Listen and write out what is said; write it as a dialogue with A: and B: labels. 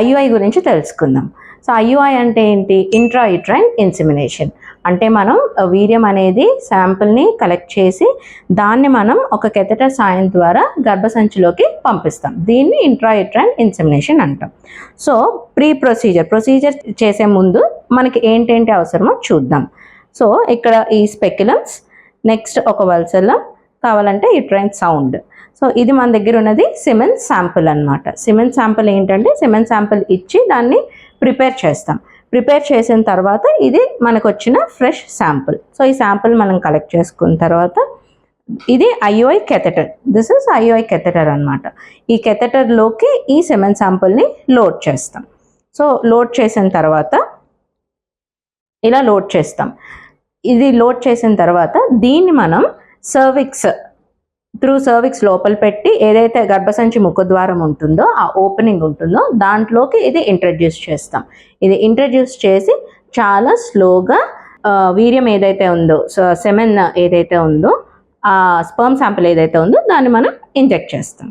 A: IUI గురించి తెలుసుకుందాం. So IUI అంటే ఏంటి? Intra uterine insemination. అంటే మనం వీర్యం అనేది శాంపుల్ని కలెక్ట్ చేసి దాన్ని మనం ఒక కెథెటర్ సాయం ద్వారా గర్భసంచిలోకి పంపిస్తాం. దీన్ని ఇంట్రా యూట్రైన్ ఇన్సెమినేషన్ అంటాం. సో ప్రొసీజర్ చేసే ముందు మనకి ఏంటేంటి అవసరమో చూద్దాం. సో ఇక్కడ ఈ స్పెక్యులమ్స్, నెక్స్ట్ ఒక వల్సెల్లం, కావాలంటే యూట్రైన్ సౌండ్. సో ఇది మన దగ్గర ఉన్నది సిమెన్స్ శాంపుల్ అనమాట. సిమెన్స్ శాంపుల్ ఏంటంటే సిమెన్స్ శాంపుల్ ఇచ్చి దాన్ని ప్రిపేర్ చేస్తాం. ప్రిపేర్ చేసిన తర్వాత ఇది మనకు వచ్చిన ఫ్రెష్ శాంపుల్. సో ఈ శాంపుల్ మనం కలెక్ట్ చేసుకున్న తర్వాత ఇది IUI catheter. This is IUI catheter అనమాట. ఈ కెథెటర్లోకి ఈ సిమెన్స్ శాంపుల్ని లోడ్ చేస్తాం. సో లోడ్ చేసిన తర్వాత ఇలా లోడ్ చేస్తాం. ఇది లోడ్ చేసిన తర్వాత దీన్ని మనం సర్విక్స్ లోపల పెట్టి ఏదైతే గర్భసంచి ముఖద్వారం ఉంటుందో ఆ ఓపెనింగ్ ఉంటుందో దాంట్లోకి ఇది ఇంట్రడ్యూస్ చేస్తాం. ఇది ఇంట్రడ్యూస్ చేసి చాలా స్లోగా వీర్యం ఏదైతే ఉందో, సెమెన్ ఏదైతే ఉందో, ఆ స్పర్మ్ శాంపిల్ ఏదైతే ఉందో దాన్ని మనం ఇంజెక్ట్ చేస్తాం.